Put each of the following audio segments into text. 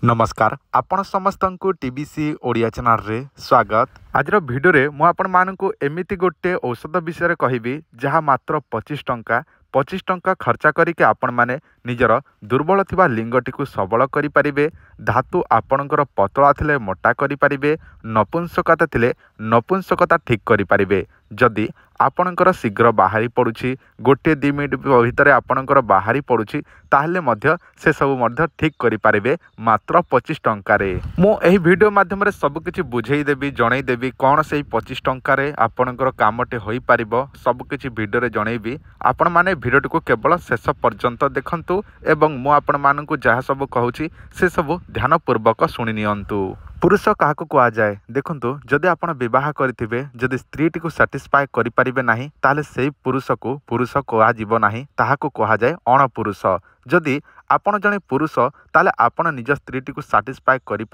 नमस्कार आपण समस्त को टीबीसी ओडिया चैनल रे स्वागत। आज भिडियो रे मु आपण मानकु एमिति गोटे औषध विषय कहबी जहाँ मात्र 25 टंका खर्चा करके आपण माने निजर दुर्बल थिबा लिंगटी को सबल करि परिबे। धातु आपणकर पतला थिले मोटा करि परिबे, नपुंसकता थिले नपुंसकता ठीक करि परिबे। जदि आपणकर शीघ्र बाहरी पड़ुछि गोटे 2 मिनिट भितर आपणकर बाहरी पड़ुछि ताहले मध्य से सब मध्य ठीक करि परिबे मात्र 25 टंका रे। मु एही वीडियो माध्यम रे सब किछि बुझेई देबी, जणै देबी कोन सेही 25 टंका रे आपणकर कामटे होई परिबो। सब किछि वीडियो रे जणैबी। आपण माने वीडियो को केवल शेष पर्यंत देखंतु एवं मु आपण मानकु जहा सब कहूछि से सब ध्यान पूर्वक सुनि नियंतु। पुरुष क्या कह जाए देखु, जदि आप बह करेंगे जदि स्त्री टी साटिस्फाए करें ना ताले से पुरुष को पुरुष कहना कह जाए अणपुरुष। जदि आपण जड़े पुरुष ताले आपण निज स्त्री टी साटिस्फाए करें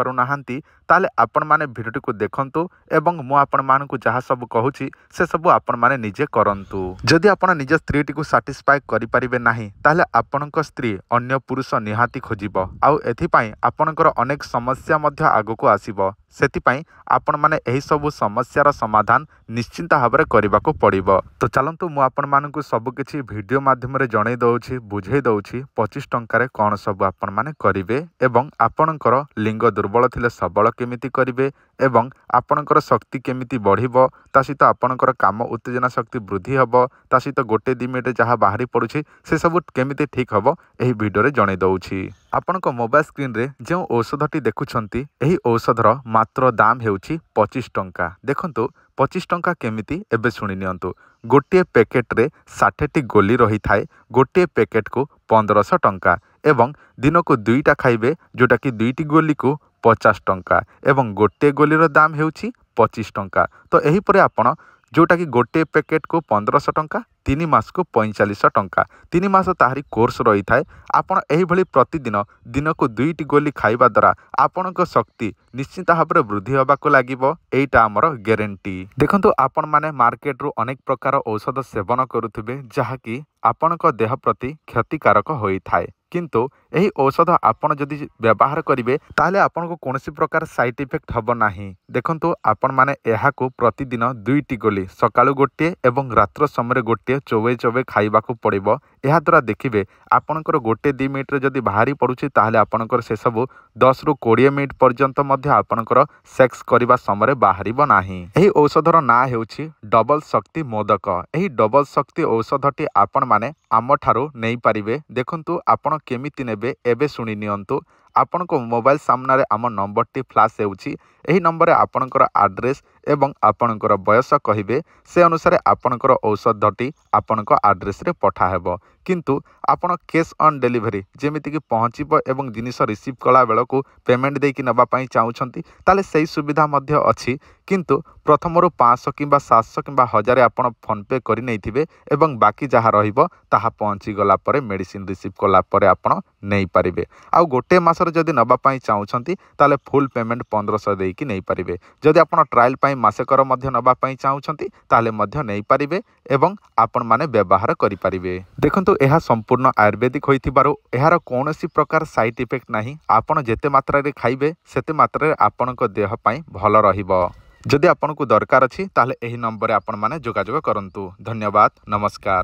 आपण माने भिडियो को देखंतु एवं मु आपण मानकु जहाँ सब कहूँ से सब आपण माने निजे करंतु। जदि आपण निज स्त्री टी साटिस्फाए करें ना ताले आपणक स्त्री अन्य पुरुष निहाती खोजिबो आउ एथिपाई आपणकर अनेक समस्या मध्य आगको आसीबो। सेतिपाई आपण माने एही सब समस्यार समाधान निश्चिंत भाव में करने को पड़ो। तो चलतु मु आपण मानकु सब किछि वीडियो माध्यम रे जणै दउछि, बुझेई दउछि 25 टंका कौन सब आपण माने करिवे एवं आपणकर लिंग दुर्बल थिले सबल केमिति करिवे एवं आपणकर शक्ति केमिति बढ़िबो, ता सहित आपणकर काम उत्तेजना शक्ति वृद्धि हबो, ता सहित गोटे 2 मिनिट जहाँ बाहरी पड़ुछि से सब केमिति ठीक हबो एही वीडियो रे जणै दउछि। आपणक मोबाइल स्क्रीन रे जो औषधटी देखुछंती एही औषधर मात्र दाम हेउछि 25 टंका। देखंतु 25 टंका केमिति एबे सुनि नियंतु। गोटे पैकेट रे 60टी गोली रही थाए, गोटे पैकेट को 1500 टंका एवं दिन को 2टा खाइबे जोटा कि 2टी गोली को 50 टंका एवं गोटे गोलीर दाम हेउछि 25 टंका। तो एही परे आपण जोटा कि गोटे पैकेट को 1500 टंका 3 मास को 4500 टंका, 3 मास ताहारी कोर्स रही थाए। आपण एही भली प्रतिदिन दिन को 2टी गोली खाइबा द्वारा आपणक शक्ति निश्चित भाव में वृद्धि होबाको लागिबो, एटा हमर गारंटी। देखंतु आपण माने मार्केट रु अनेक प्रकार औषध सेवन करुथिबे जहाँकि आपणक देह प्रति क्षतिकारक होई थाए, किंतु एही औषध आपण जदि व्यवहार करिवे ताहले आपण को कोनोसी प्रकार साइड इफेक्ट हबो नाही। देखंतु आपण माने एहा को प्रतिदिन 2टी गोली सकाळु गोटे एवं रात्र समय गोटे चोबे चोबे खाइबा को पड़िबो। एहा द्वारा देखिबे आपणकर गोटे 2 मिनिट रे जदि बाहरी पड़ुछि ताहले आपणकर से सब 10 रु 20 मिनिट पर्यंत मध्य आपणकर सेक्स करिबा समय बाहरिबो नाही। एही औषधर ना हेउछि डबल शक्ति मोदक। एही डबल शक्ति औषधटी आपण माने आम ठारू नहीं पारिबे। देखंतु आपण केमिति नेबे एबे सुनि नियंतु। आपण को मोबाइल सामना रे आम नंबर टी फ्लैश हेउछि, एही नंबर रे आपणकर एड्रेस एवं आपणकर बयस कहिबे, से अनुसार आपणकर औषधटी आपणक एड्रेस रे पठा हेबो। किंतु आपण कैश ऑन डिलीवरी जेमिति कि पहुँचब एवं जिनिस रिसीव कला बेल को पेमेंट देकी नबा पई चाहूछंती ताले सही सुविधा मध्य अछि, किंतु प्रथमरु 500 किंबा 700 किंबा 1000 आपण फोन पे करि नैथिबे एवं बाकी जहाँ रहिबो ताहा पहुँची गला परे मेडिसिन रिसीव कला परे आपण नहीं पारिबे। आउ गोटे मासर जदि नबा पई चाहूछंती ताले फुल पेमेंट 1500 देकी नहीं पारिबे। जदि आपण ट्रायल पई मासेकर मध्य नबा पई चाहूछंती ताले मध्य नहीं पारिबे एवं आपण माने व्यवहार करि पारिबे। देखंतु एहा संपूर्ण आयुर्वेदिक होइथिबारु एहार कोनोसी प्रकार साइड इफेक्ट नाही। आपण जेते मात्रा रे खाइबे सेते मात्रा रे आपणक देह पई भल रहिबो। जदि आपनको दरकार अछि ताले एही नंबर रे आपण माने जोगाजोग करंतु। धन्यवाद, नमस्कार।